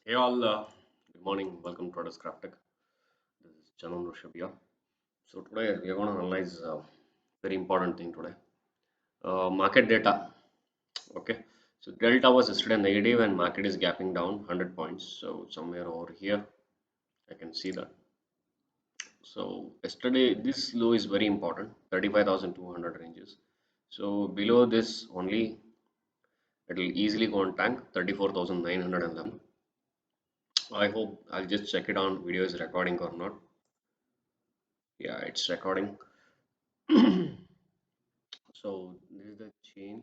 Hey all, good morning. Welcome to Traders Craftic. This is Chanan Rushabh here. So today we are going to analyze very important thing today. Market data. Okay. So delta was yesterday negative and market is gapping down 100 points. So somewhere over here, I can see that. So yesterday this low is very important. 35,200 ranges. So below this only it will easily go on tank 34,911. I hope I'll just check it on video is recording or not. Yeah, it's recording. So this is the chain.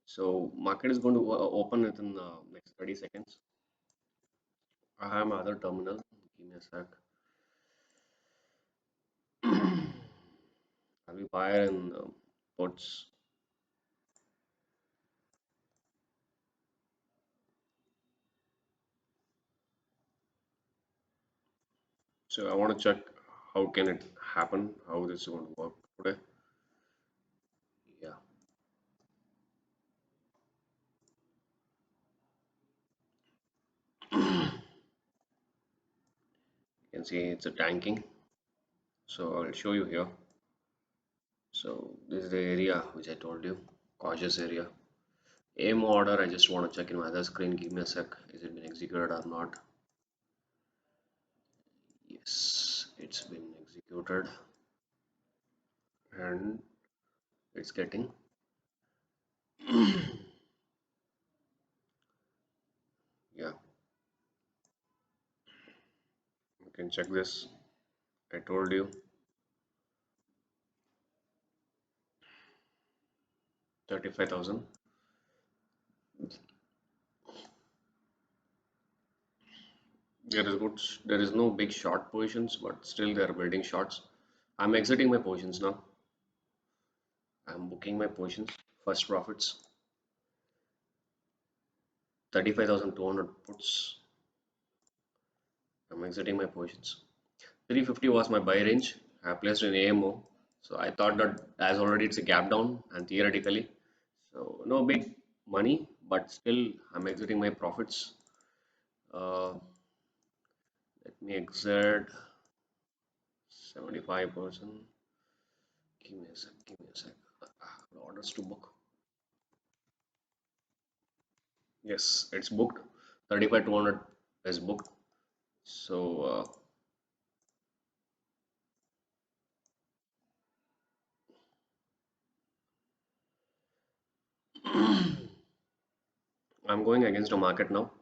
So market is going to open within next 30 seconds. I have my other terminal. Give me a sec. I'll be buyer in puts. So I want to check how can it happen, how this is going to work today. Yeah, you can see it's a tanking. So I'll show you here. So this is the area which I told you, cautious area. Aim order, I just want to check in my other screen. Give me a sec. Is it been executed or not? Yes, it's been executed and it's getting yeah, you can check this. I told you 35,000. There is no big short positions, but still they are building shorts. I'm exiting my positions now. I'm booking my positions. First profits 35,200 puts. I'm exiting my positions. 350 was my buy range. I placed an AMO. So I thought that as already it's a gap down and theoretically. So no big money, but still I'm exiting my profits. Let me exit 75%. Give me a sec. Give me a sec. Orders to book. Yes, it's booked. 35,200 is booked. So I'm going against the market now.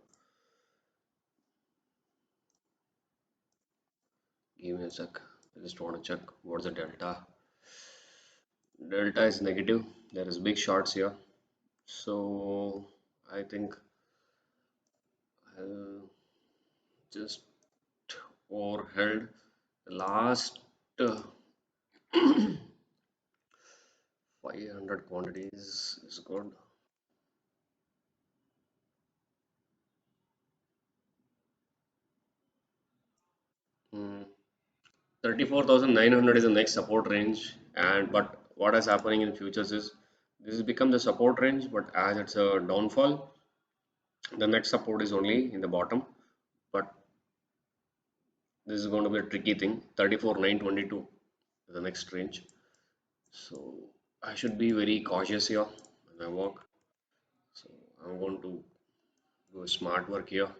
Give me a sec. I just want to check what's the delta. Delta is negative. There is big shorts here. So I think I'll just overheld the last uh, 500 quantities is good. Hmm. 34,900 is the next support range, and but what is happening in futures is this has become the support range, but as it's a downfall, the next support is only in the bottom. But this is going to be a tricky thing. 34,922 is the next range, so I should be very cautious here when I walk. So I'm going to do a smart work here.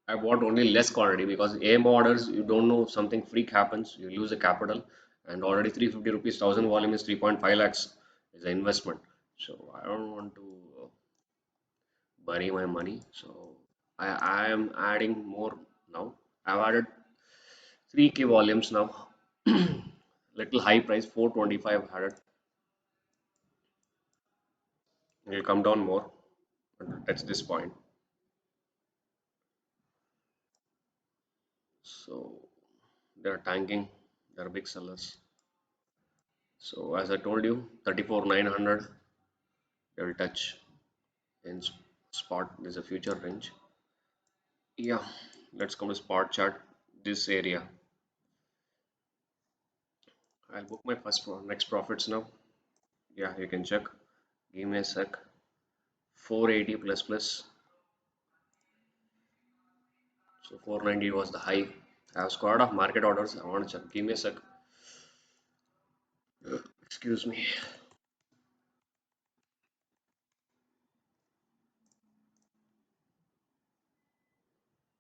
I bought only less quantity because aim orders, you don't know something freak happens, you lose the capital, and already 350 rupees, 1000 volume is 3.5 lakhs is an investment. So I don't want to bury my money. So I am adding more now. I've added 3k volumes now. Little high price, 425 had it. It will come down more touch this point. So they're tanking, they're big sellers. So as I told you, 34,900 they will touch in spot. There's a future range. Yeah, let's come to spot chart. This area, I'll book my next profits now. Yeah, you can check. Give me a sec. 480 plus plus. So 490 was the high. I have squared off market orders. I want to check. Give me a sec. Excuse me.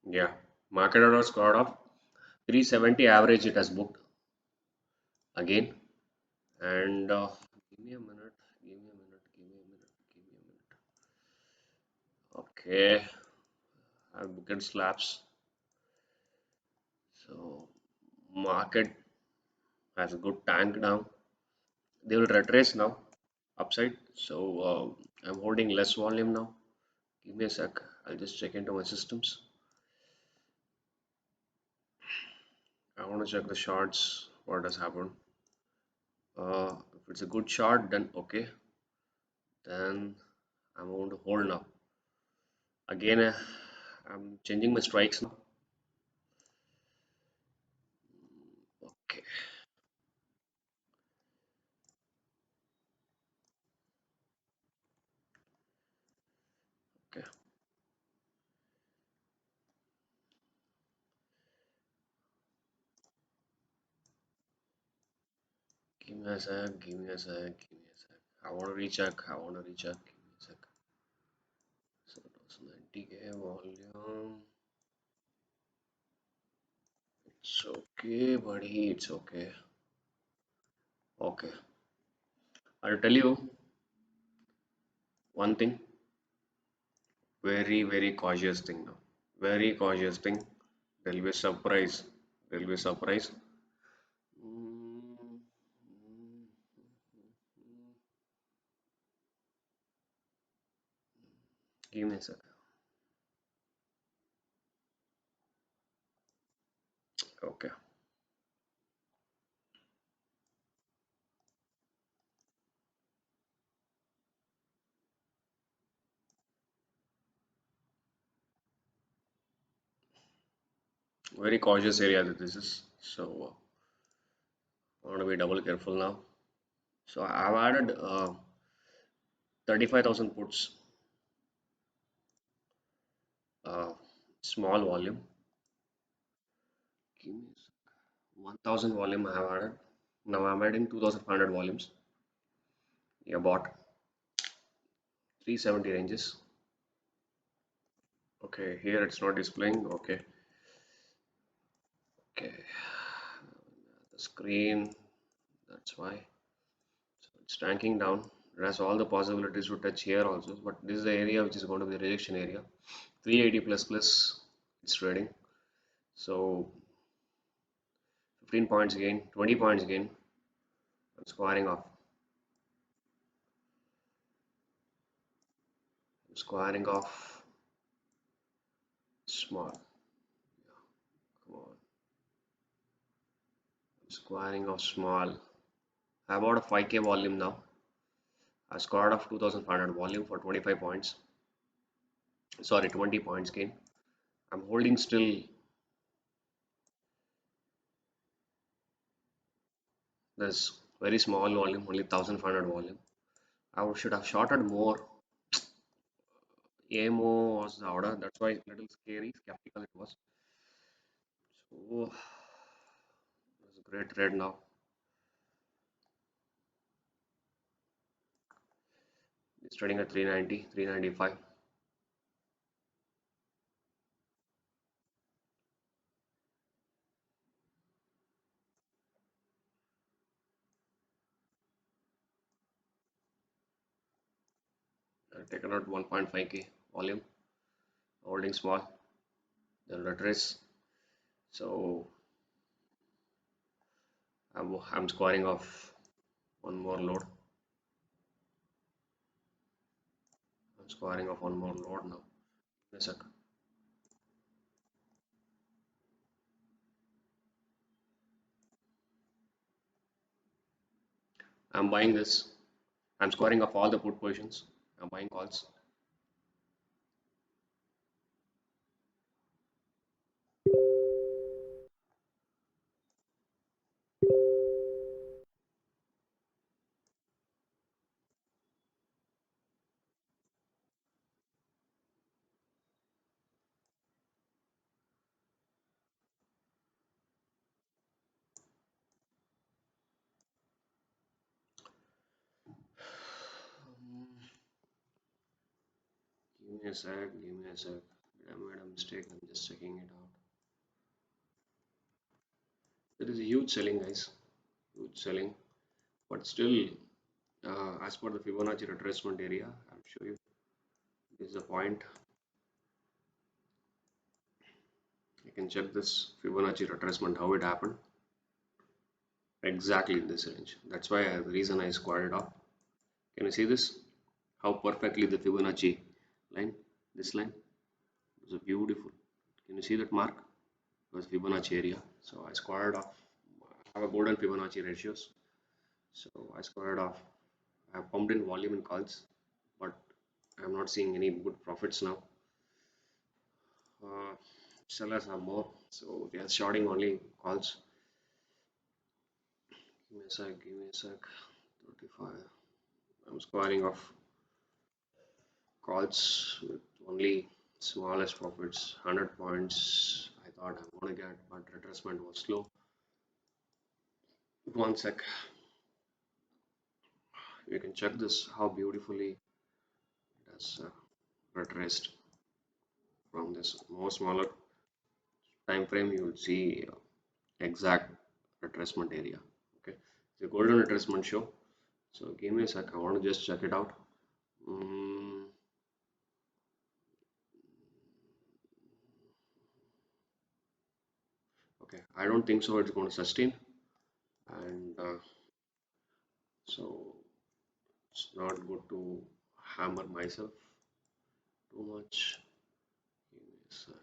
Yeah, market orders squared off. 370 average it has booked again. And give me a minute. Give me a minute. Give me a minute. Give me a minute. Okay, I've booked slabs. So market has a good tank down. They will retrace now upside. So I'm holding less volume now. Give me a sec. I'll just check into my systems. I want to check the shorts. What has happened? If it's a good short, then okay. Then I'm going to hold now. Again, I'm changing my strikes now. Okay, okay. Give me a sec. Give me a sec. Give me a sec. I want to recheck. I want to recheck. Give me a sec. So it was 90K volume. It's okay, buddy. It's okay. Okay. I'll tell you one thing. Very, very cautious thing now. Very cautious thing. There'll be a surprise. There'll be a surprise. Mm, mm, Give me a sec. Okay. Very cautious area that this is. So I want to be double careful now. So I've added 35,000 puts, uh, small volume. Give me a sec. 1,000 volume I have added. Now I'm adding 2,500 volumes. Yeah, bought 370 ranges. Okay, here it's not displaying. Okay, okay. The screen, that's why. So it's tanking down. It has all the possibilities to touch here also, but this is the area which is going to be the rejection area. 380 plus plus it's trading. So 15 points gain, 20 points gain. I'm squaring off. I'm squaring off small. Come on. I'm squaring off small. I have about a 5K volume now. I scored off 2500 volume for 25 points. Sorry, 20 points gain. I'm holding still this very small volume, only 1500 volume. I should have shorted more. AMO was the order. That's why a little scary, skeptical it was. So it's a great trade now. It's trading at 390, 395. I've taken out 1.5K volume, holding small, then retrace. So I'm squaring off one more load. I'm squaring off one more load now. Give me a sec. I'm buying this. I'm squaring off all the put positions. I'm buying calls. me a sec, give me a sec. Did I made a mistake? I'm just checking it out. There is a huge selling, guys. Huge selling. But still, as per the Fibonacci retracement area, I'll show you. This is the point. You can check this Fibonacci retracement, how it happened. Exactly in this range. That's why the reason I squared it off. Can you see this? How perfectly the Fibonacci line, this line, is beautiful. Can you see that mark? It was Fibonacci area. So I squared off. I have a golden Fibonacci ratios. So I squared off. I have pumped in volume in calls, but I'm not seeing any good profits now. Uh, Sellers have more, so they are shorting only calls. Give me a sec, give me a sec. 35. I'm squaring off calls with only smallest profits, 100 points. I thought I'm gonna get, but retracement was slow. One sec. You can check this how beautifully it has retraced from this more smaller time frame. You will see exact retracement area. Okay, it's a golden retracement show. So give me a sec. I want to just check it out. Mm, okay, I don't think so. It's going to sustain, and so it's not good to hammer myself too much. Give me a sec.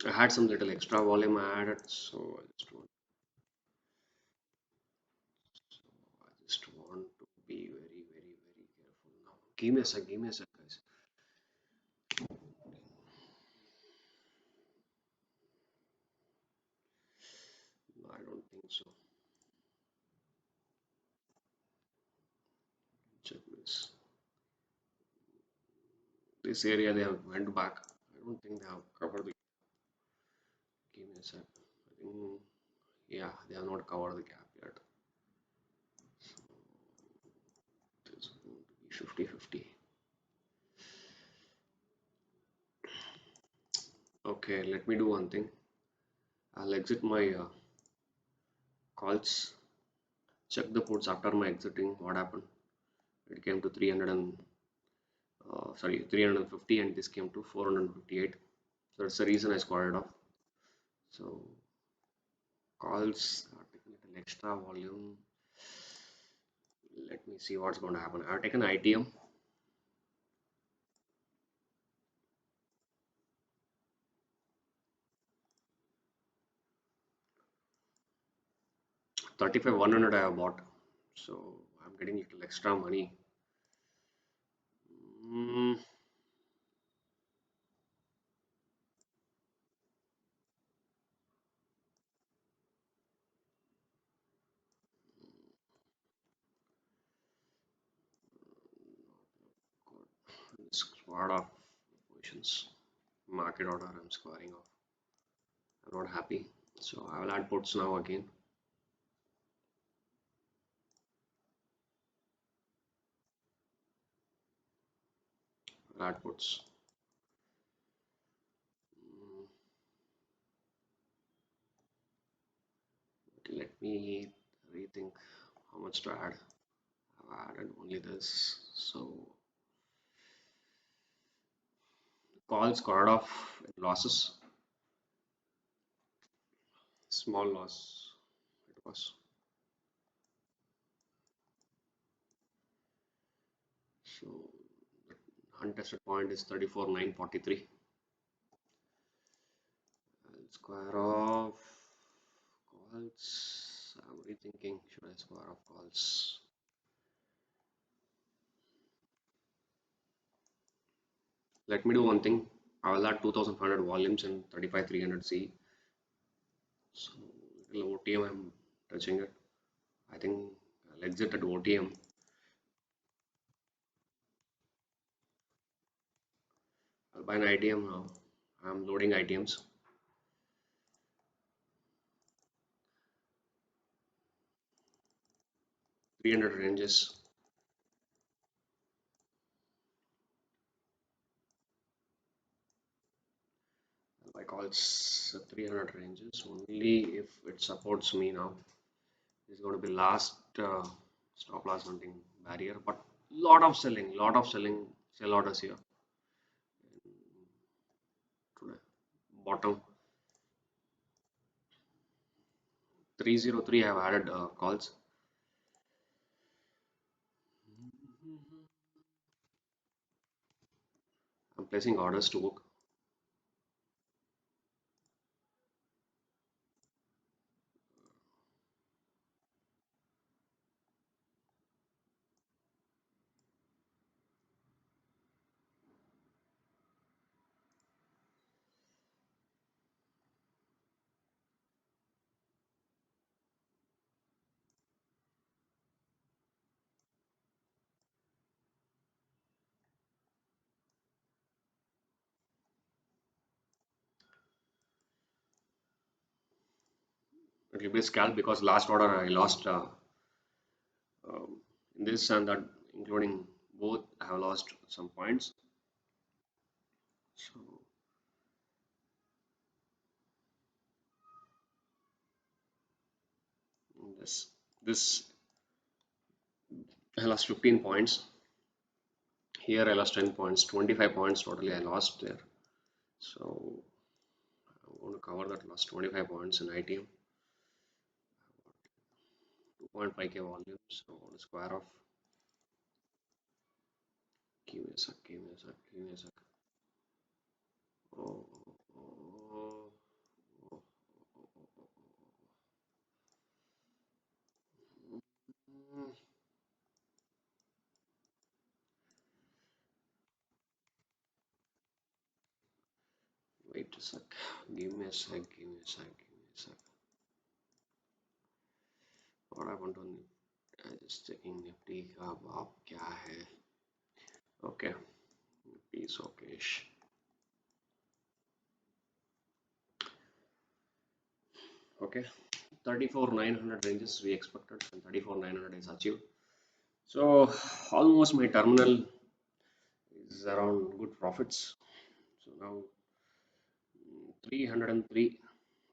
I had some little extra volume I added, so I just want to be very, very, very careful now. Give me a sec, guys. No, I don't think so. Check this. This area they have went back. I don't think they have covered the. Give me a sec. I think yeah, they have not covered the gap yet. So it's going to be 50-50. Okay, let me do one thing. I'll exit my calls. Check the puts after my exiting. What happened? It came to 300 and 350, and this came to 458. So that's the reason I squared it off. So calls are taking an extra volume. Let me see what's going to happen. I've taken ITM. 35 100 I have bought, so I'm getting little extra money. Mm, squad of positions. Market order I'm squaring off. I'm not happy, so I will add puts now again. I'll add puts. Mm, Let me rethink how much to add. I've added only this, so call squared off losses. Small loss it was. So untested point is 34,943. I'll square off calls. I'm rethinking, should I square off calls? Let me do one thing. I will add 2500 volumes and 35300 C. So little OTM I'm touching it. I think I'll exit at OTM. I'll buy an ITM now. I'm loading ITMs. 300 ranges. I call it 300 ranges only if it supports me now. This is going to be last stop loss hunting barrier, but lot of selling, sell orders here today. Bottom 303 I have added calls. I'm placing orders to book. It will be a scalp because last order I lost in this and that, including both, I have lost some points. So this I lost 15 points. Here I lost 10 points, 25 points totally I lost there. So I'm going to cover that lost 25 points in ITM. 2.5k volume. So I'm going to square off. Give me a sec, give me a sec, give me a sec. Oh, oh, oh, oh. Wait a sec. Give me a sec, give me a sec, give me a sec. What I want to just checking Nifty का भाव क्या है. Okay, piece of cash. Okay, 34,900 ranges we expected, and 34,900 is achieved. So almost my terminal is around good profits. So now 303,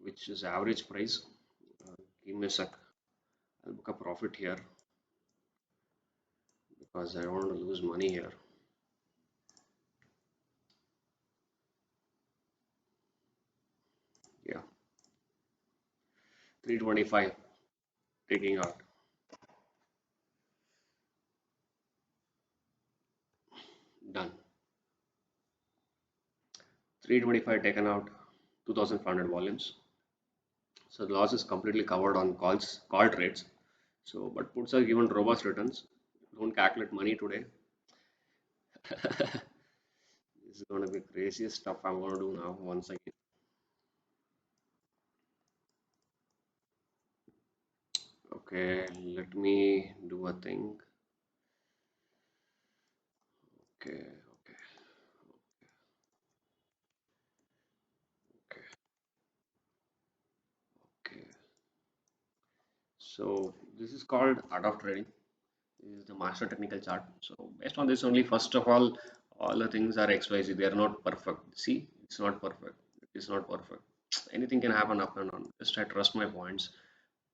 which is average price. Give me a sec. I'll book a profit here because I don't want to lose money here. Yeah, 325 taking out. Done. 325 taken out. 2,500 volumes. So the loss is completely covered on call trades. So, but puts are given robust returns. Don't calculate money today. This is going to be craziest stuff I'm going to do now once again. Okay, let me do a thing. Okay, okay, okay, okay. So this is called art of trading. This is the master technical chart. So based on this only, first of all the things are XYZ. They are not perfect. See, it's not perfect. It is not perfect. Anything can happen up and on. Just I trust my points,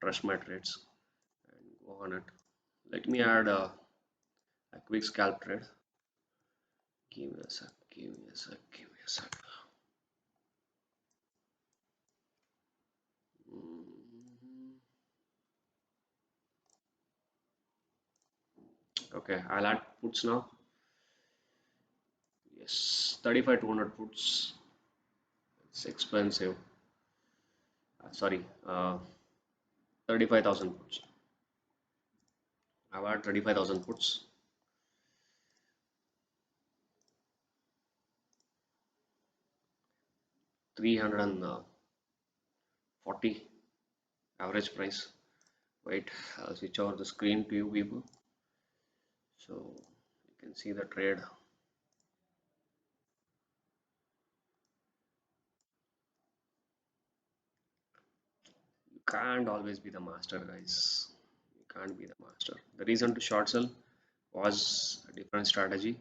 trust my trades, and go on it. Let me add a quick scalp trade. Give me a sec. Give me a sec. Give me a sec. Mm, Okay, I'll add puts now. Yes, 35,200 puts. It's expensive. Sorry, 35,000 puts. I've had 35,000 puts. 340 average price. Wait, I'll switch over the screen to you people so you can see the trade. You can't always be the master, guys. You can't be the master. The reason to short sell was a different strategy.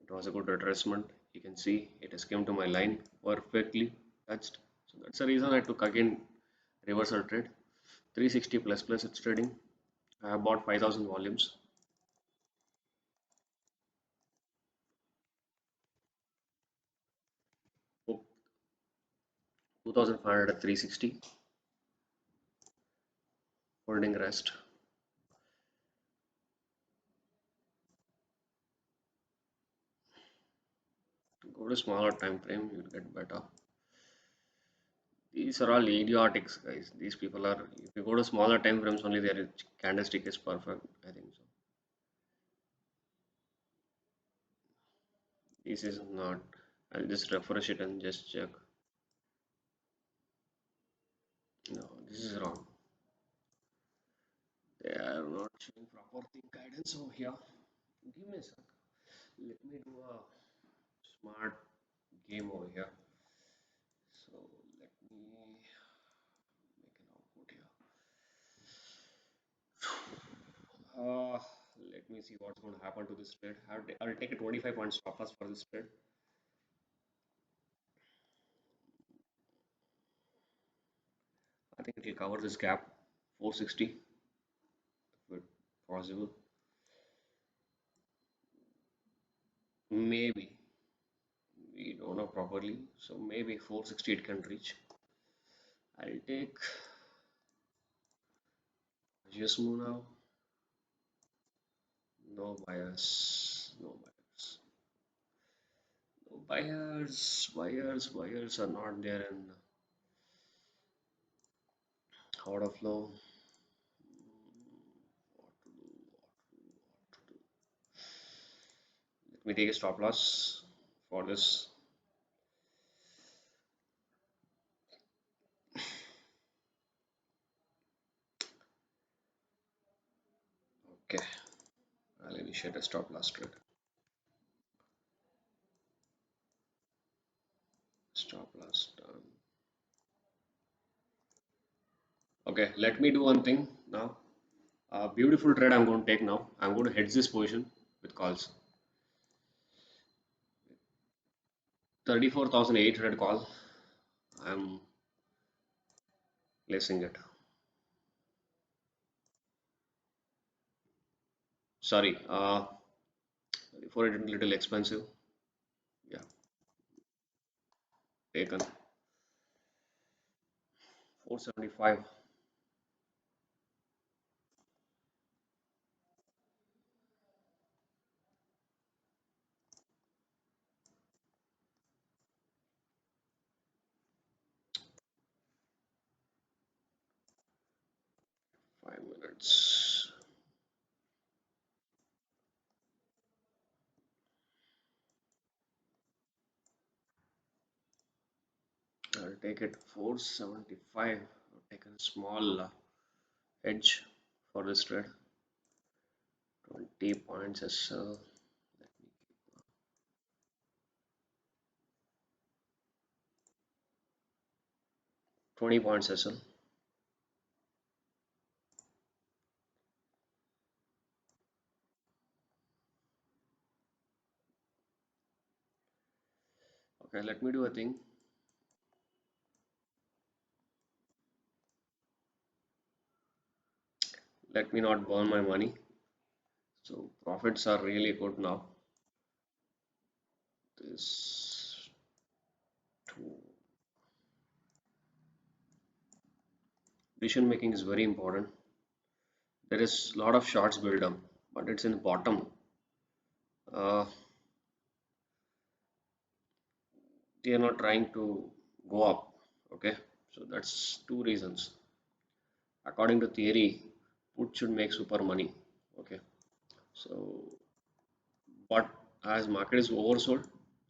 It was a good retracement. You can see it has come to my line perfectly touched. So that's the reason I took again reversal trade. 360 plus it's trading. I have bought 5,000 volumes. Book 2,500 at 360. Holding rest. Go to smaller time frame, you'll get better. These are all idiotics, guys. These people are. If you go to smaller time frames, only their candlestick is perfect. I think so. This is not. I'll just refresh it and just check. No, this is wrong. They are not showing proper thing guidance over here. Give me a sec. Let me do a smart game over here. So let me make an output here. Uh, Let me see what's going to happen to this trade. I'll take a 25 point stop loss for this trade. I think it will cover this gap 460 if possible. Maybe we don't know properly, so maybe 460 it can reach. I'll take just move now. No bias, no bias, no buyers. Buyers are not there in order flow. What to do? What to do? Let me take a stop loss for this. Okay, I'll initiate a stop loss trade. Stop loss done. Okay, let me do one thing now. A beautiful trade I'm going to take now. I'm going to hedge this position with calls. 34,800 call. I'm placing it. Sorry, 34,800 little expensive. Yeah, taken 475. 5 minutes. I'll take it 475. I've taken a small hedge for this trade. 20 points SL. Let me 20 points SL. Okay, let me do a thing. Let me not burn my money. So profits are really good now. This two decision making is very important. There is a lot of shorts build up, but it's in the bottom. Uh, they are not trying to go up. Okay, so that's two reasons. According to theory, put should make super money. Okay, so but as market is oversold,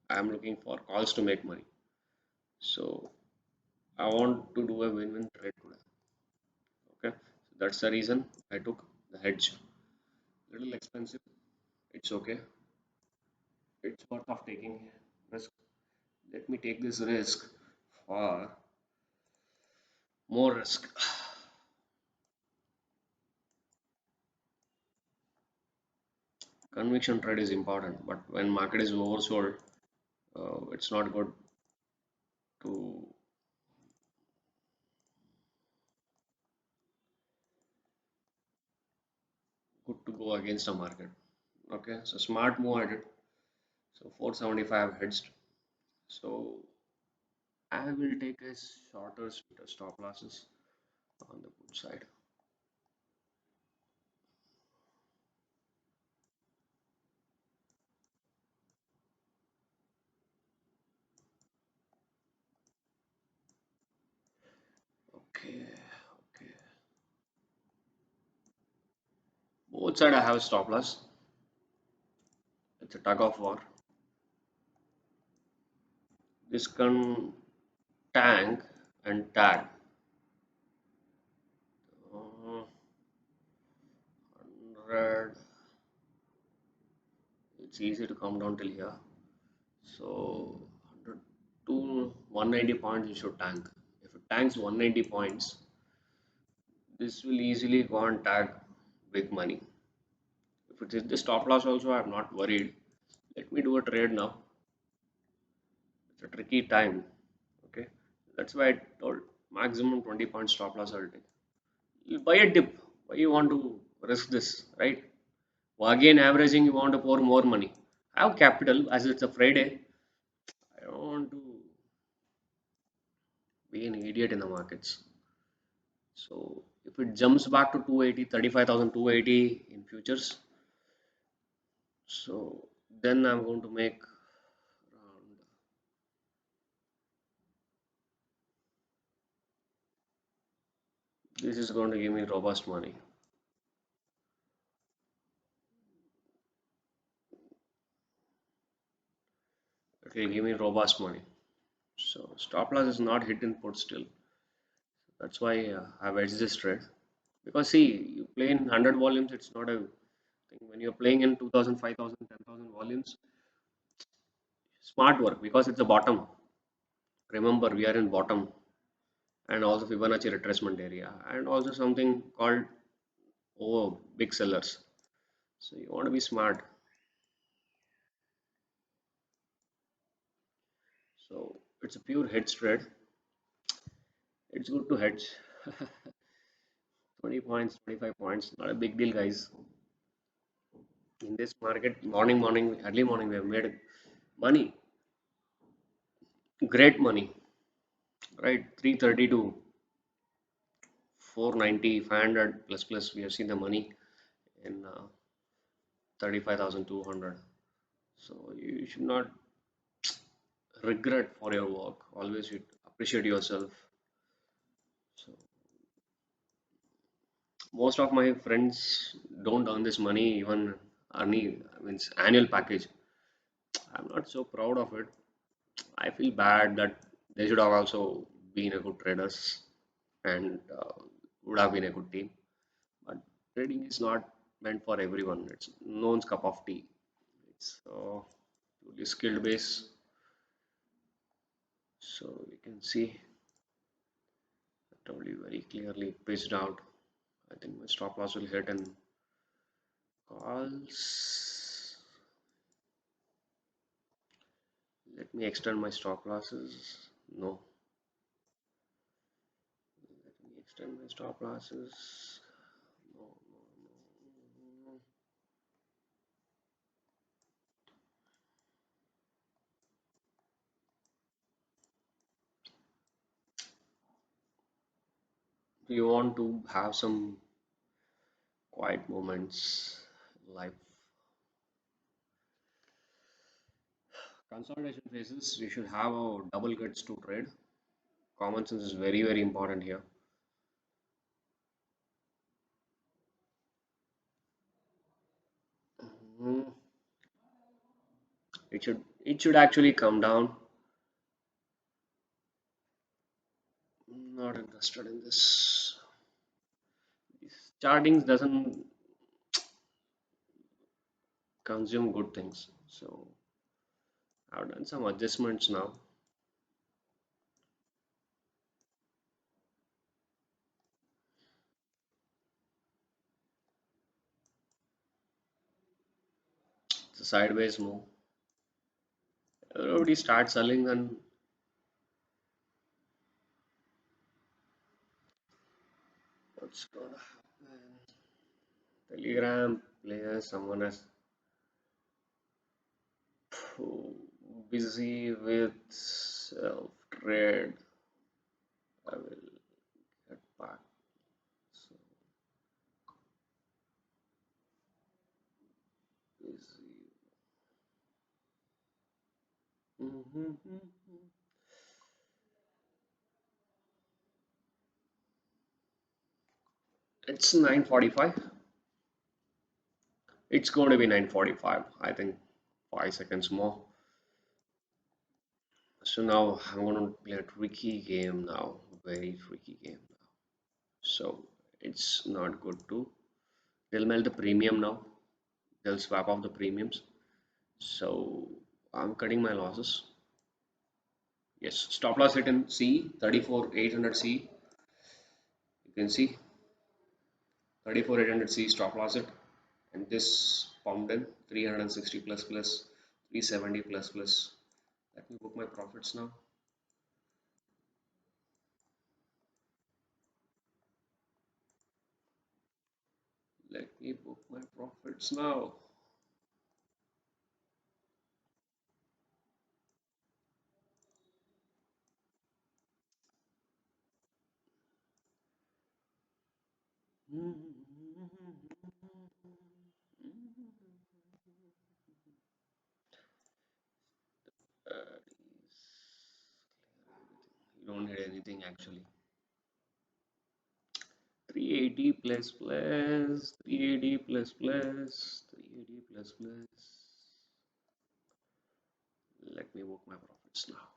I am looking for calls to make money. So I want to do a win-win trade today. Okay, so that's the reason I took the hedge. Little expensive. It's okay. It's worth of taking risk. Let me take this risk for more risk. Conviction trade is important, but when market is oversold, it's not to good to go against the market. Okay, so smart move I did. So 475 hedged. So I will take a shorter stop losses on the good side. Okay, okay. Both side I have stop loss. It's a tug of war. This can tank and tag. 100. It's easy to come down till here. So 100 to 190 points you should tank. If it tanks 190 points, this will easily go and tag big money. If it is the stop loss also, I'm not worried. Let me do a trade now. It's a tricky time. Okay, that's why I told maximum 20 point stop loss I'll take. You buy a dip. Why you want to risk this, right? Again, averaging, you want to pour more money. I have capital as it's a Friday. I don't want to be an idiot in the markets. So if it jumps back to 280, 35,280 in futures, so then I'm going to make around, this is going to give me robust money. It will give me robust money. So stop loss is not hit in put still. That's why I've edged this trade. Because see, you play in 100 volumes, it's not a thing. When you're playing in 2000, 5000, 10,000 volumes, smart work because it's a bottom. Remember, we are in bottom and also Fibonacci retracement area and also something called big sellers. So you want to be smart. So it's a pure hedge trade. It's good to hedge. 20 points, 25 points, not a big deal, guys. In this market, early morning, we have made money, great money, right? 330 to 490, 500 plus plus. We have seen the money in 35,200. So you should not regret for your work. Always should appreciate yourself. So most of my friends don't earn this money even earning means annual package. I'm not so proud of it. I feel bad that they should have also been a good traders and would have been a good team. But trading is not meant for everyone. It's no one's cup of tea. It's purely skilled base. So you can see totally very clearly pitched out. I think my stop loss will hit and calls. Let me extend my stop losses. No. Let me extend my stop losses. No, no, no. You want to have some quiet moments in life. Consolidation phases, you should have a double guts to trade. Common sense is very, very important here. Mhm. It should actually come down. Not interested in this. Chartings doesn't consume good things. So I've done some adjustments now. a sideways move. Everybody starts selling, and what's gonna happen? Telegram players, someone has oh, busy with self trade. I will get back. So busy. Mhm. It's 9:45. It's going to be 9:45. I think 5 seconds more. So now I'm going to play a tricky game now. Very tricky game now. So it's not good to. They'll melt the premium now. They'll swap off the premiums. So I'm cutting my losses. Yes, stop loss hit in C 34,800 C. You can see 34,800 C stop loss it, and this pumped in 360 plus plus 370 plus plus. Let me book my profits now. Let me book my profits now. You don't need anything actually. 380 plus plus 380 plus plus 380 plus plus. Let me book my profits now.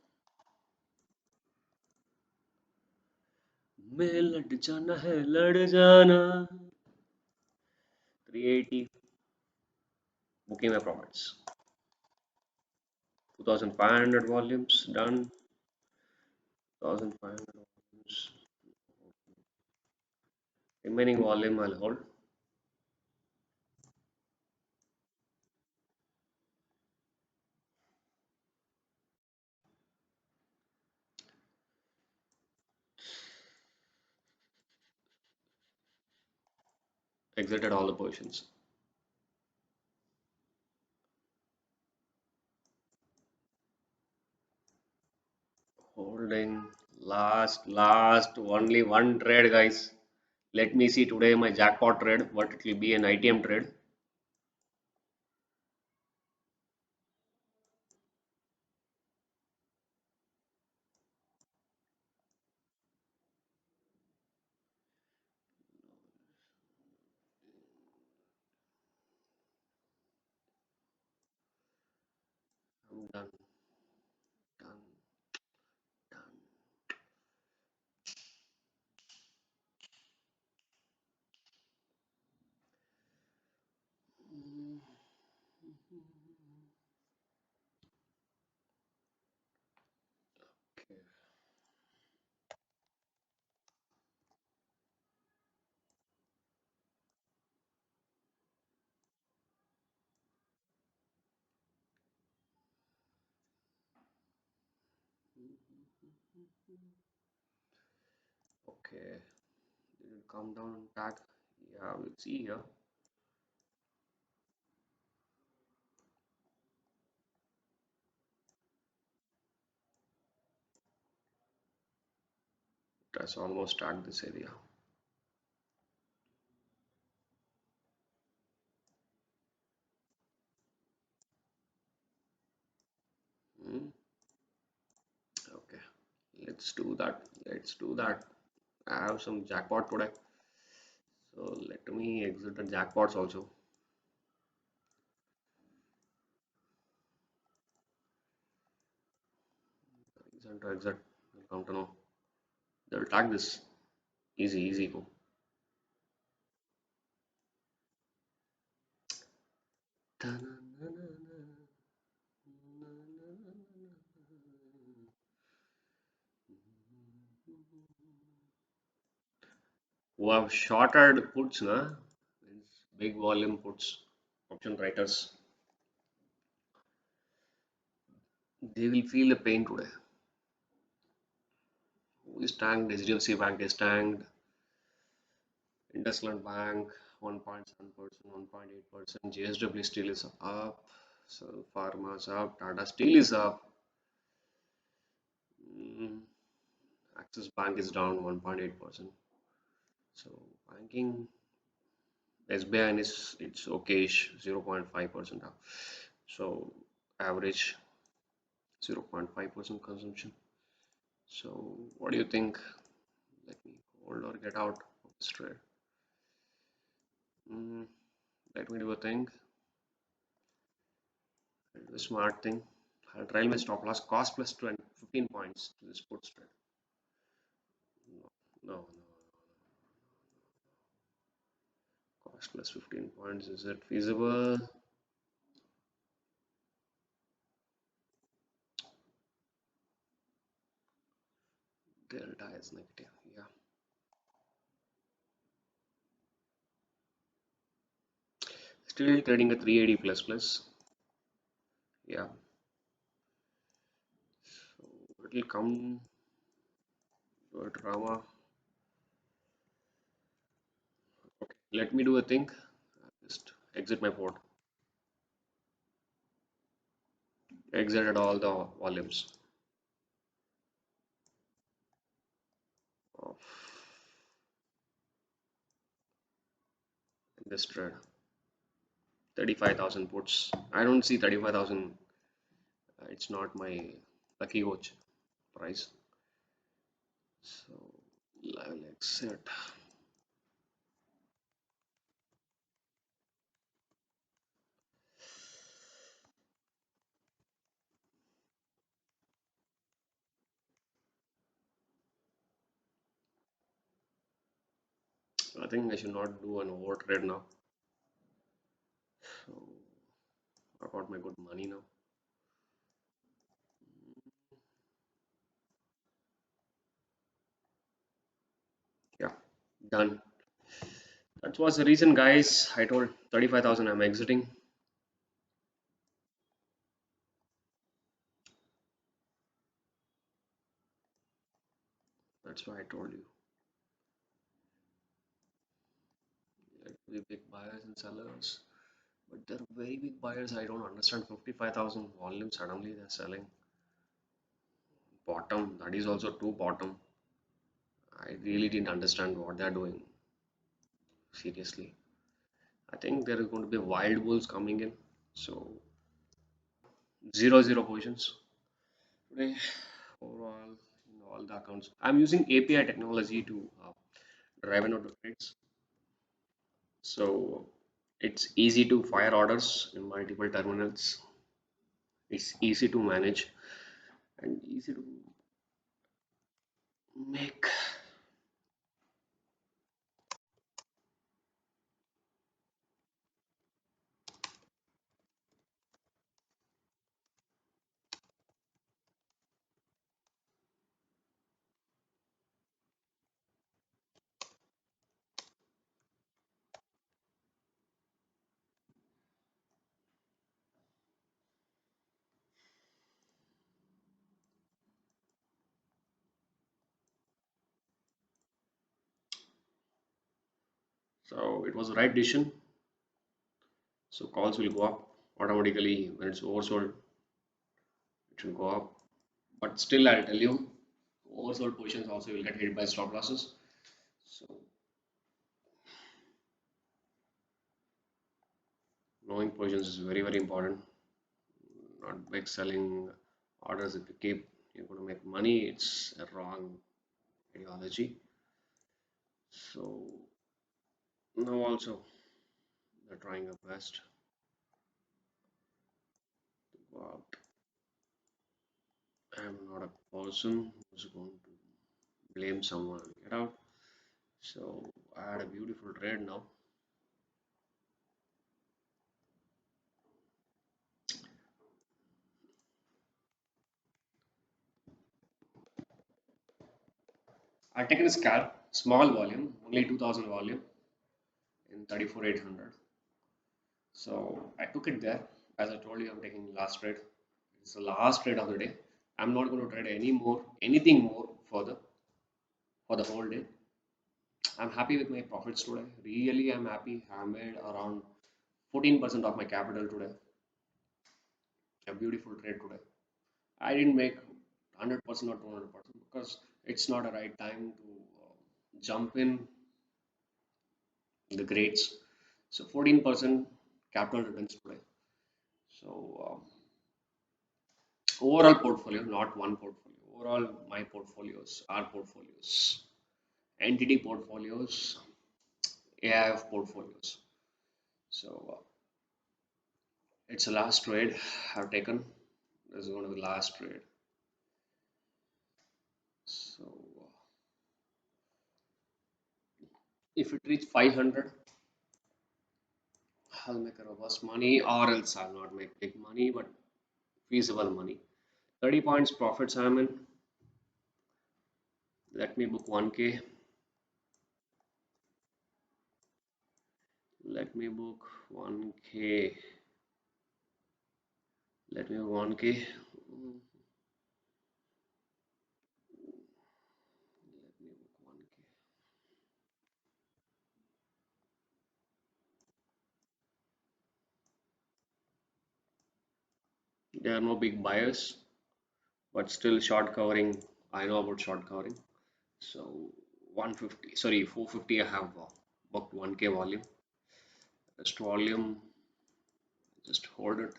मैं लड़ जाना है लड़ जाना. 380 booking my profits. 2500 volumes done. 1500 volumes. Remaining volume I'll hold. Exited all the positions. Holding last only one trade, guys. Let me see today my jackpot trade, what it will be, an ITM trade. I'm done, done, done. Okay. Okay. Did it come down on tag? Yeah, we'll see here. It has almost tagged this area. Hmm. Okay, let's do that. Let's do that. I have some jackpot today. So let me exit the jackpots also. Exit to exit. Will come to know. They'll tag this. Easy, easy go. Who have shorted puts, na? Means big volume puts, option writers. They will feel the pain today. Who is tanked? HDFC Bank is tanked. IndusLand Bank 1.7%, 1.8%. JSW Steel is up. So Pharma's up. Tata Steel is up. Mm, Axis Bank is down 1.8%. So banking SBI is it's okayish 0.5% up. So average 0.5% consumption. So what do you think? Let me hold or get out of this trade. Mm, Let me do a thing. I'll do a smart thing. I'll trail my stop loss cost plus 20, 15 points to this put trade. No, no, no. Cost plus 15 points. Is it feasible? Delta is negative. Yeah. Still trading at 380 plus plus. Yeah. So it will come to a drama. Okay. Let me do a thing. I'll just exit my port. Exited all the volumes of this trade. 35,000 puts. I don't see 35,000. It's not my lucky watch price. So I will exit. I think I should not do an over trade now. So I got my good money now. Yeah, done. That was the reason, guys. I told 35,000 I'm exiting. That's why I told you. There will be big buyers and sellers. But they're very big buyers. I don't understand. 55,000 volume suddenly they're selling. Bottom. That is also too bottom. I really didn't understand what they're doing. Seriously. I think there is going to be wild bulls coming in. So zero positions today overall in all the accounts. I'm using API technology to drive in auto trades. So it's easy to fire orders in multiple terminals. It's easy to manage and easy to make. So it was the right decision. So calls will go up automatically when it's oversold. It will go up. But still, I'll tell you, oversold positions also will get hit by stop losses. So knowing positions is very important. Not big selling orders. If you keep, you're going to make money. It's a wrong ideology. So now also they're trying their best to go out. I'm not a person who's going to blame someone and get out. So I had a beautiful trade now. I taken a scalp, small volume, only 2000 volume in 34,800. So I took it there. As I told you, I'm taking last trade. It's the last trade of the day. I'm not going to trade anything more for the whole day. I'm happy with my profits today. Really, I'm happy. I made around 14% of my capital today. A beautiful trade today. I didn't make 100% or 200% because it's not a right time to jump in the grades. So 14% capital returns today. So overall portfolio, not one portfolio. Overall, my portfolios, our portfolios, entity portfolios, AIF portfolios. So it's the last trade I've taken. This is going to be the last trade. So if it reaches 500, I'll make a robust money, or else I'll not make big money, but feasible money. 30 points profits I'm in. Let me book 1K. Let me book 1K. Let me book 1K. Let me book 1K. There are no big buyers, but still short covering. I know about short covering. So 150, sorry, 450. I have booked 1K volume. Rest volume, just hold it.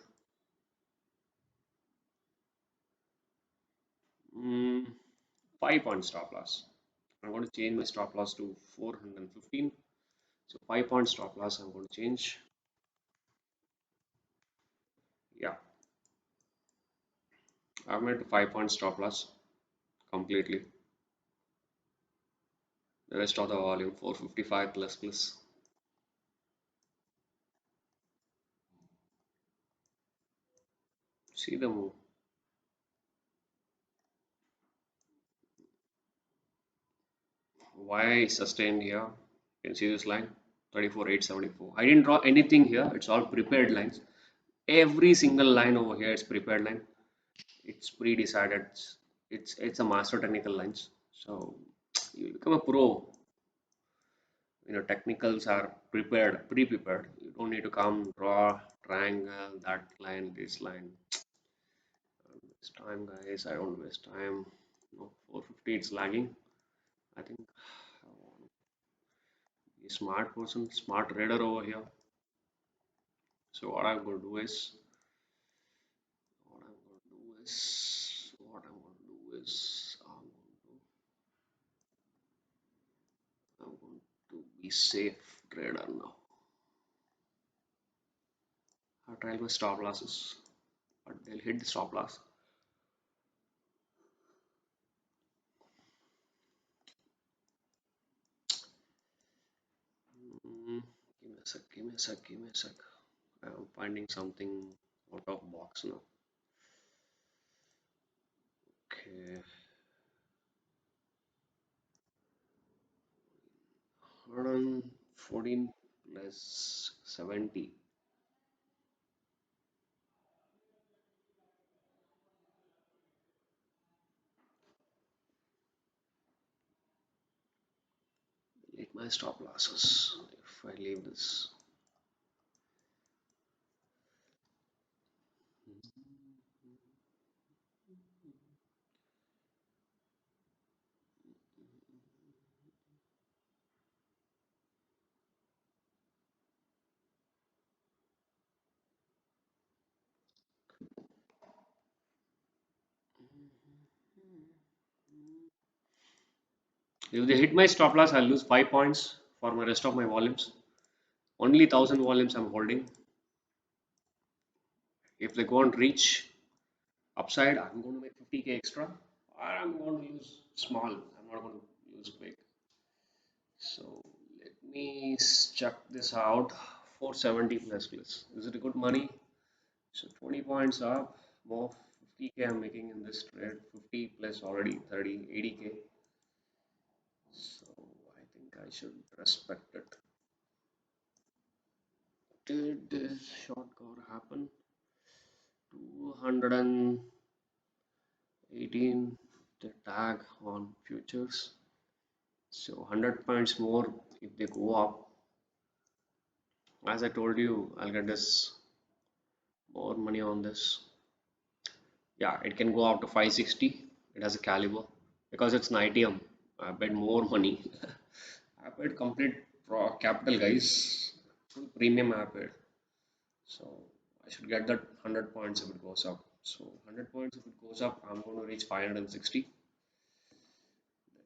5 point stop loss. I'm going to change my stop loss to 415. So 5 point stop loss I'm going to change. Yeah, I've made 5 point stop loss completely. The rest of the volume 455 plus. See the move. Why sustained here? You can see this line 34,874. I didn't draw anything here. It's all prepared lines. Every single line over here is prepared line. It's pre-decided. It's a master technical lines. So you become a pro. Technicals are prepared, pre-prepared. You don't need to come draw triangle, that line, this line. I don't waste time, guys. I don't waste time. No, 450. It's lagging. I think I want to be a smart person, smart trader over here. So what I'm going to do is, what I'm going to do is, what I'm going to do is, I'm going to be safe trader now. I tried my stop losses, but they'll hit the stop loss. Give me a sec, give me a sec, give me a sec. I'm finding something out of box now. Okay. 114 plus 70. Hit my stop losses if I leave this. If they hit my stop loss, I'll lose 5 points for my rest of my volumes. Only 1000 volumes I'm holding. If they go and reach upside, I'm going to make 50k extra, or I'm going to lose small. I'm not going to lose big. So let me check this out. 470 plus. Is it a good money? So 20 points up, more 50k I'm making in this trade. 50 plus already 30, 80k. So I think I should respect it. Did this short cover happen? 2 218 the tag on futures. So 100 points more if they go up. As I told you, I'll get this more money on this. Yeah, it can go up to 560. It has a caliber because it's an ITM. I bet more money. I paid complete capital, guys. Full premium I paid. So I should get that 100 points if it goes up. So 100 points if it goes up, I'm going to reach 560. Let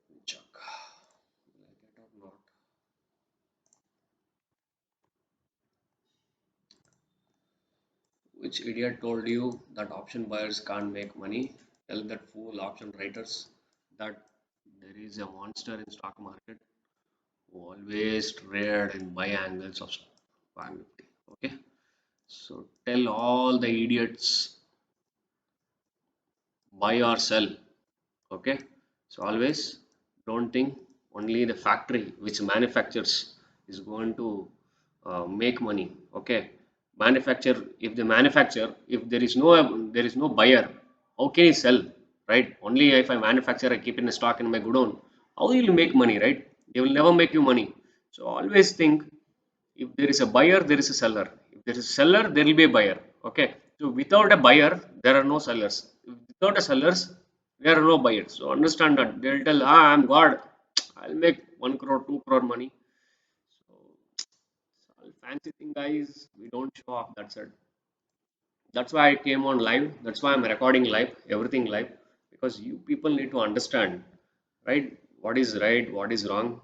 me check. Will I get or not? Which idiot told you that option buyers can't make money? Tell that fool option writers that there is a monster in stock market who always trade in buy angles of Bank Nifty. Okay, so tell all the idiots buy or sell. Okay, so always don't think only the factory which manufactures is going to make money. Okay, manufacture, if the manufacture, if there is no buyer, how can he sell, right? Only if I manufacture, I keep in stock in my godown, how will you make money, right? They will never make you money. So always think, if there is a buyer, there is a seller. If there is a seller, there will be a buyer. Okay, so without a buyer, there are no sellers. Without a sellers, there are no buyers. So understand that they'll tell, I'm God, I'll make 1 crore, 2 crore money. So it's all fancy thing, guys. We don't show off. That's it. That's why I came on live. That's why I'm recording live, everything live, because you people need to understand, right? What is right, what is wrong,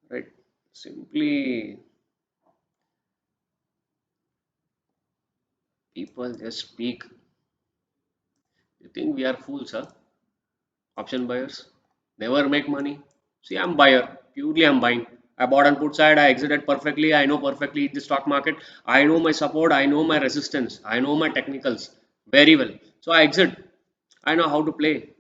right? Simply, people just speak. You think we are fools, huh? Option buyers never make money. See, I'm buyer. Purely I'm buying. I bought on put side. I exited perfectly. I know perfectly the stock market. I know my support. I know my resistance. I know my technicals very well. So I exit. I know how to play.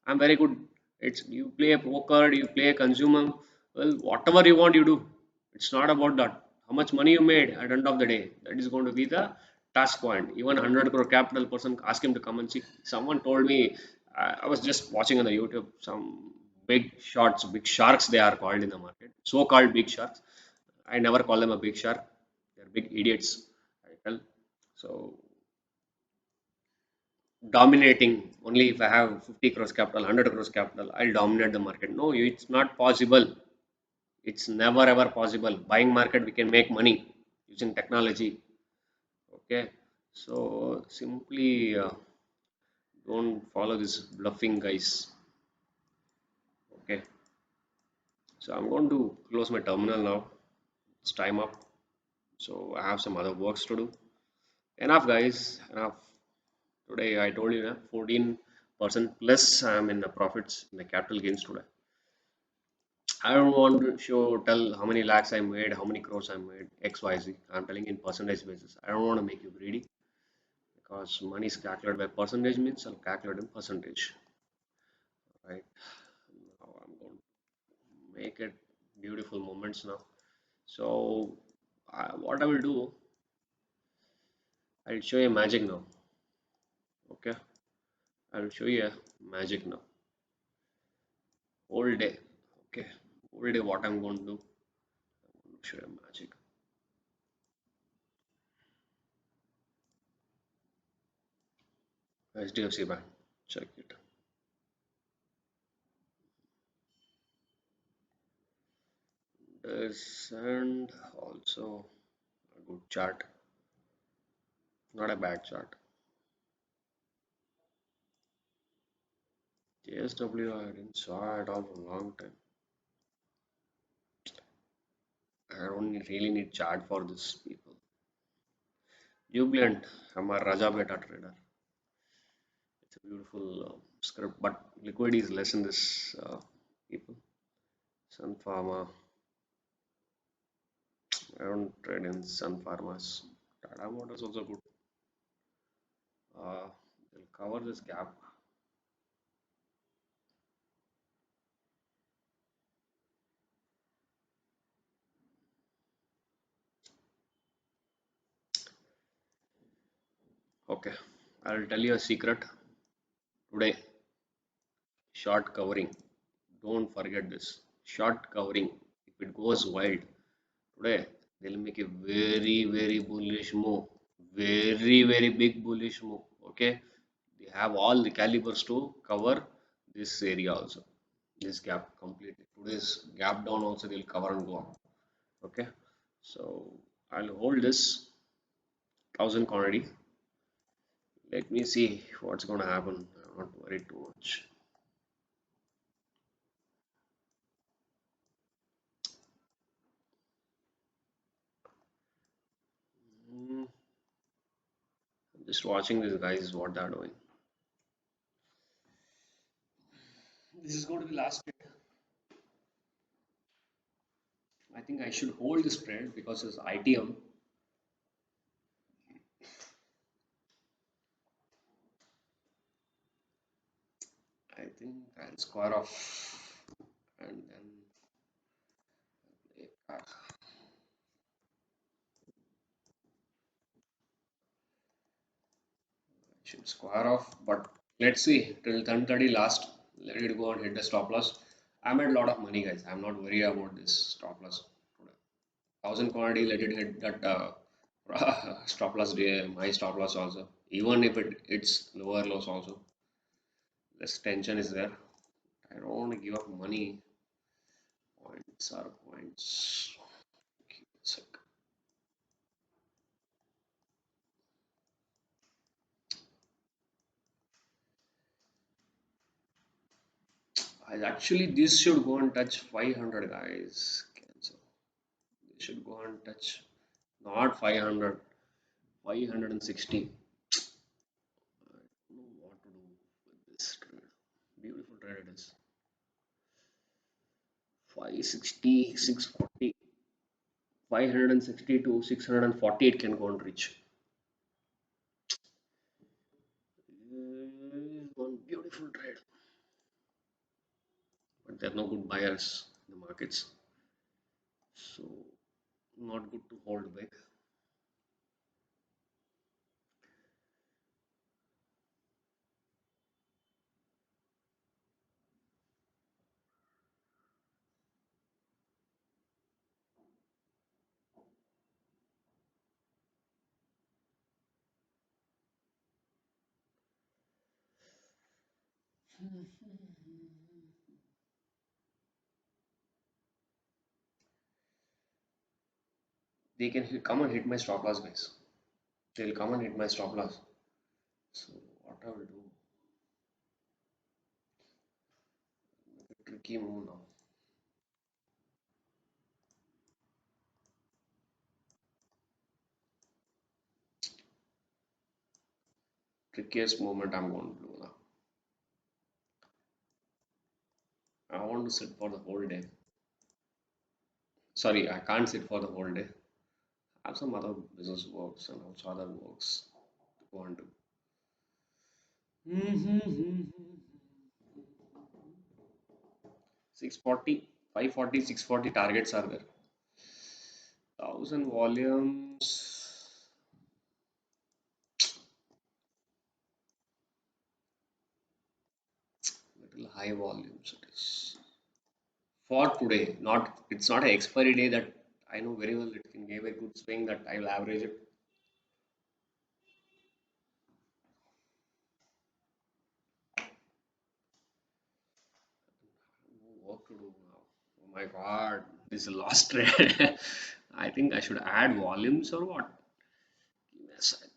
I'm very good. It's you play a poker, you play a consumer. Well, whatever you want, you do. It's not about that. How much money you made at the end of the day. That is going to be the task point. Even 100 crore capital person, ask him to come and see. Someone told me, I was just watching on the YouTube, some big shots, big sharks they are called in the market. So called big sharks. I never call them a big shark. They're big idiots. I tell. So dominating only if I have 50 crores capital, 100 crores capital, I'll dominate the market. No, it's not possible. It's never ever possible. Buying market, we can make money using technology. Okay, so simply don't follow this bluffing, guys. Okay, so I'm going to close my terminal now. It's time up. So I have some other works to do. Enough, guys. Enough. Today I told you, 14% plus I'm in the profits in the capital gains today. I don't want to tell how many lakhs I made, how many crores I made, XYZ. I'm telling in percentage basis. I don't want to make you greedy because money is calculated by percentage means I'll calculate in percentage. Right. Now I'm going to make it beautiful moments now. So what I will do, I'll show you magic now. Okay. I'll show you magic now. Whole day. Okay. Whole day what I'm going to do. I'm going to show you magic. HDFC Bank. Check it. This and also a good chart, not a bad chart. JSW I didn't saw at all for a long time. I don't really need chart for this people. Jubilant, I'm a Raja Beta trader. It's a beautiful script, but liquidity is less in this people. Sun Pharma, I don't trade in Sun Pharmas. Tata Motors also good. They'll cover this gap. Okay, I'll tell you a secret today. Short covering. Don't forget this. Short covering. If it goes wide today, they'll make a very, very bullish move. Very, very big bullish move. Okay, they have all the calibers to cover this area also. This gap completely. Today's gap down also they'll cover and go up. Okay, so I'll hold this 1000 quantity. Let me see what's gonna happen. I'm not worried too much. Hmm, I'm just watching these guys what they're doing. This is going to be last trade. I think I should hold this trade because it's ITM. I think I'll square off and then I should square off. But let's see till 10:30 last. Let it go and hit the stop loss. I made a lot of money, guys. I'm not worried about this stop loss today. 1000 quantity, let it hit that stop loss day, my stop loss also. Even if it's lower loss also, less tension is there. I don't want to give up money. Points are points. Give me a sec. I actually this should go and touch 500, guys. Cancel. This should go and touch not 500, 560. I don't know what to do with this trade. Beautiful trade it is. 560, 640, 560 to 640 it can go and reach. One beautiful trade, but there are no good buyers in the markets, so not good to hold back. They can come and hit my stop loss, guys. They'll come and hit my stop loss. So what I will do? Tricky move now. Trickiest movement I'm going to do now. I want to sit for the whole day. Sorry, I can't sit for the whole day. I have some other business works and also other works to go and do. 640, 540, 640 targets are there. 1000 volumes. Little high volumes it is. For today, not it's not an expiry day that I know very well it can give a good swing that I will average it. No work to do now. Oh my god, this is a lost trade. I think I should add volumes or what? Give me a sec.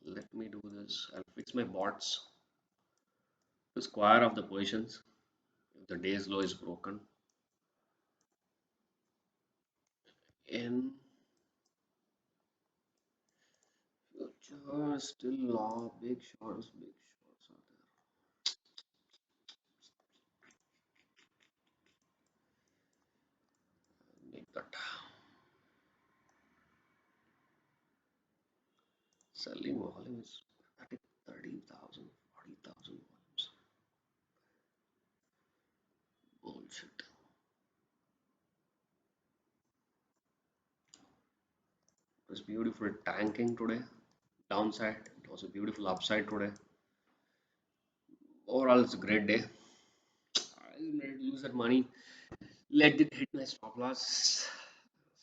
Let me do this. I'll fix my bots to square of the positions if the day's low is broken. In future, still law, big shorts are there. Make that selling volume is at 30,000, 40,000 volumes. Bullshit. It was beautiful tanking today. Downside, it was a beautiful upside today. Overall, it's a great day. I didn't really lose that money. Let it hit my stop loss.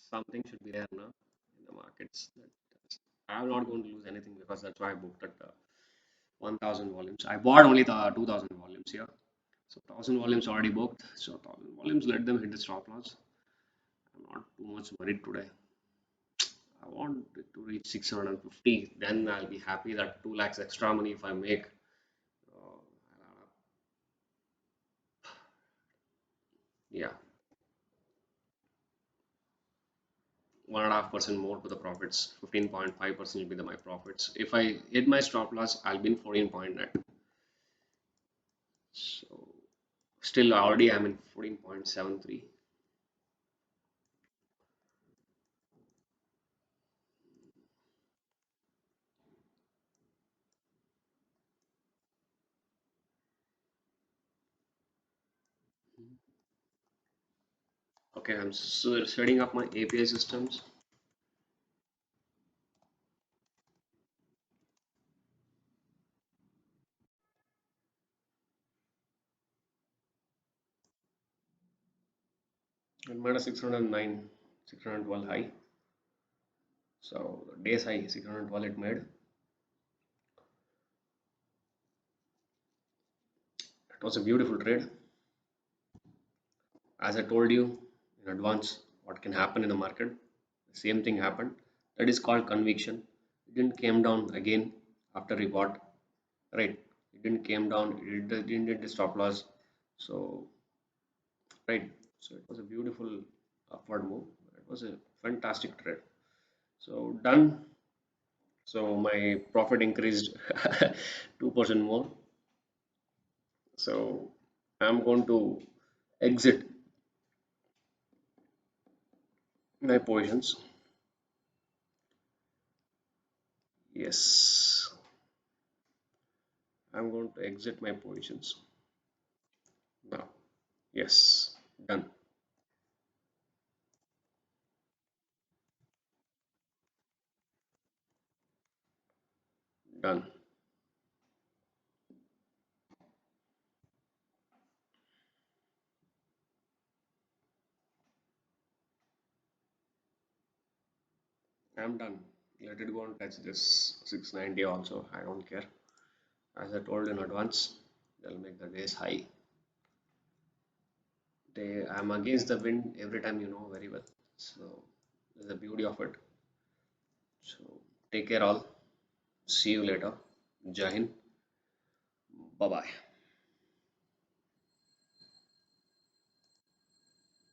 Something should be there now in the markets. I'm not going to lose anything because that's why I booked at 1000 volumes. I bought only the 2000 volumes here. So 1000 volumes already booked. So 1000 volumes, let them hit the stop loss. I'm not too much worried today. I want it to reach 650. Then I'll be happy that 2 lakhs extra money if I make. Uh, yeah, 1.5% more to the profits. 15.5% will be my profits. If I hit my stop loss, I'll be in 14 point net. So still already I'm in 14.73. Okay, I'm setting up my API systems. And made a 609, 612 high. So days high 612 it made. It was a beautiful trade. As I told you in advance, what can happen in the market. The same thing happened. That is called conviction. It didn't came down again after report, right? It didn't came down. It didn't hit the stop loss. So right. So it was a beautiful upward move. It was a fantastic trade. So done. So my profit increased 2% more. So I'm going to exit my positions. Yes, I'm going to exit my positions now. Yes, done. Done. I'm done. Let it go and touch this 690 also. I don't care. As I told in advance, they'll make the days high. I'm against the wind every time, you know very well. So there's the beauty of it. So take care all. See you later. Jai Hind. Bye bye.